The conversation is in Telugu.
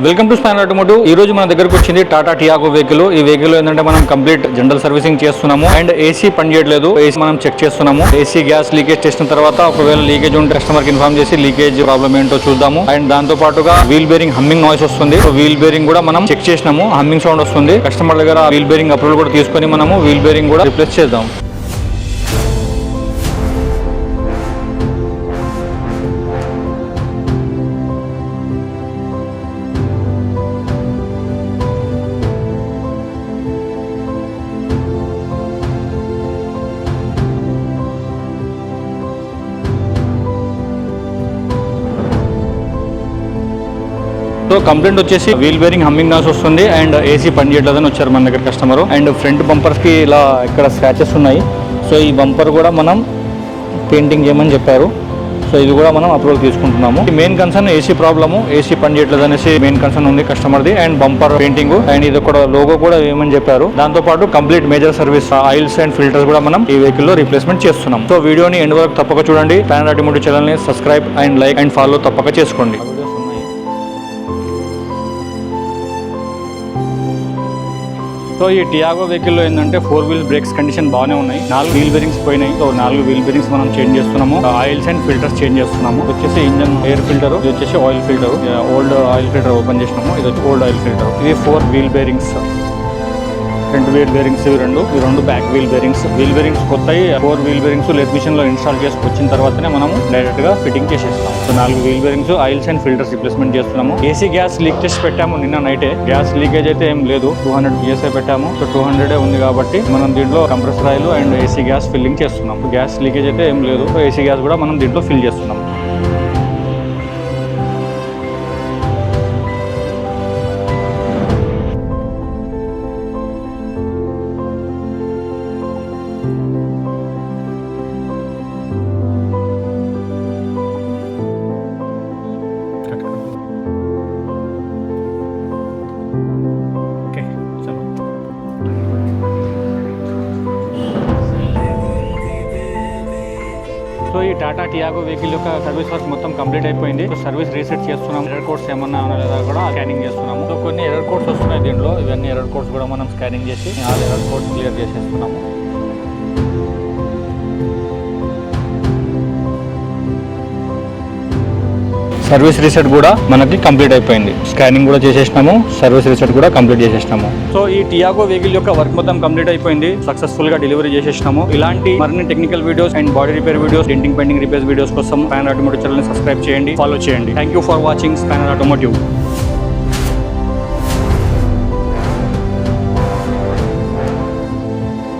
Welcome to spanner automotive. ఈ రోజు మన దగ్గరకు వచ్చింది టాటా టియాగో వెహికల్. ఈ వెహికల్ ఏంటంటే మనం కంప్లీట్ జనరల్ సర్వీసింగ్ చేస్తున్నాము అండ్ ఏసీ పని చేయట్లేదు. ఏసీ మనం చెక్ చేస్తున్నాము. ఏసీ గ్యాస్ లీకేజ్ చేసిన తర్వాత ఒకవేళ లీకేజ్ ఉంటే కస్టమర్ కి ఇన్ఫార్మ్ చేసి లీకేజ్ ప్రాబ్లమ్ ఏంటో చూద్దాము. అండ్ దాంతో పాటుగా వీల్ బేరింగ్ హమ్మింగ్ నాయిస్ వస్తుంది. వీల్ బేరింగ్ కూడా మనం చెక్ చేసినాము, హమ్మింగ్ సౌండ్ వస్తుంది. కస్టమర్ దగ్గర వీల్ బేరింగ్ అప్రూవల్ కూడా తీసుకొని మనము వీల్ బేరింగ్ కూడా రిప్లేస్ చేద్దాం. సో కంప్లైంట్ వచ్చేసి వీల్ బేరింగ్ హమ్మింగ్ నాయిస్ వస్తుంది అండ్ ఏసీ పని చేయట్లేదని వచ్చారు మన దగ్గర కస్టమర్. అండ్ ఫ్రంట్ బంపర్స్ కి ఇలా ఇక్కడ స్క్రాచెస్ ఉన్నాయి. సో ఈ బంపర్ కూడా మనం పెయింటింగ్ చేయమని చెప్పారు. సో ఇది కూడా మనం అప్రూవల్ తీసుకుంటున్నాము. Main concern AC problem, AC పని చేయట్లేదు అనేసి మెయిన్ కన్సర్న్ ఉంది కస్టమర్ది. అండ్ బంపర్ పెయింటింగ్ అండ్ ఇది కూడా లోగో కూడా వేయమని చెప్పారు. దాంతో పాటు complete major service oils and filters కూడా మనం ఈ వెహికల్ లో రీప్లేస్మెంట్ చేస్తున్నాం. సో వీడియోని ఎండ్ వరకు తప్పక చూడండి. స్పానర్ ఆటోమోటివ్ ఛానల్ ని subscribe and like and follow తప్పక చేసుకోండి. సో ఈ టియాగో వెహికల్లో ఏంటంటే 4 వీల్ బ్రేక్స్ కండిషన్ బాగానే ఉన్నాయి. 4 వీల్ బేరింగ్స్ పోయినాయి. సో 4 వీల్ బేరింగ్స్ మనం చేంజ్ చేస్తున్నాము. ఆయిల్స్ అండ్ ఫిల్టర్స్ చేంజ్ చేస్తున్నాము. వచ్చేసి ఇంజన్ ఎయిర్ ఫిల్టర్, ఇది వచ్చేసి oil filter. Old oil filter open చేసినాము. ఇది వచ్చి ఓల్డ్ ఆయిల్ ఫిల్టర్. ఇది 4 wheel bearings, front wheel bearings ఈ రెండు back wheel bearings. Wheel bearings కొత్తవి 4 వీల్ బేరింగ్స్ లెగ్ మిషన్ లో ఇన్స్టాల్ చేసుకొచ్చిన తర్వాతనే మనము డైరెక్ట్ గా ఫిట్టింగ్ చేసేస్తాం. So 4 wheel bearings, oils and filters replacement చేస్తున్నాము. ఏసీ గ్యాస్ లీక్ టెస్ట్ పెట్టాము నిన్న నైటే. గ్యాస్ లీకేజ్ అయితే ఏం లేదు. 200 PSI పెట్టాము. సో 200 ఉంది కాబట్టి మనం దీంట్లో compressor oil and AC gas filling చేస్తున్నాం. గ్యాస్ లీకేజ్ అయితే ఏం లేదు. సో ఏసీ గ్యాస్ కూడా మనం దీంట్లో ఫిల్ చేస్తున్నాం. సో ఈ టాటా టియాగో వెహికల్ యొక్క సర్వీస్ వర్క్ మొత్తం కంప్లీట్ అయిపోయింది. సో సర్వీస్ రీసెట్ చేస్తున్నాం. ఎర్రర్ కోడ్స్ ఏమన్నా లేదా కూడా స్కానింగ్ చేస్తున్నాము. సో కొన్ని ఎర్రర్ కోడ్స్ వస్తున్నాయి దీంట్లో. ఇవన్నీ ఎర్రర్ కోడ్స్ కూడా మనం స్కానింగ్ చేసి ఆ ఎర్రర్ కోడ్స్ క్లియర్ చేసేస్తున్నాము. సర్వీస్ రీసెట్ కూడా మనకి కంప్లీట్ అయిపోయింది. స్కానింగ్ కూడా చేసేసినాము, సర్వీస్ రీసెట్ కూడా కంప్లీట్ చేసేసినాము. సో ఈ టియాగో వెహికల్ యొక్క వర్క్ మొత్తం కంప్లీట్ అయిపోయింది. సక్సెస్ఫుల్ గా డెలివరీ చేసేసినాము. ఇలాంటి మరిన్ని technical videos and body repair videos, denting painting repair videos కోసం స్పానర్ ఆటోమోటివ్ ఛానల్ ని సబ్స్క్రైబ్ చేయండి, ఫాలో చేయండి. Thank you for watching spanner automotive.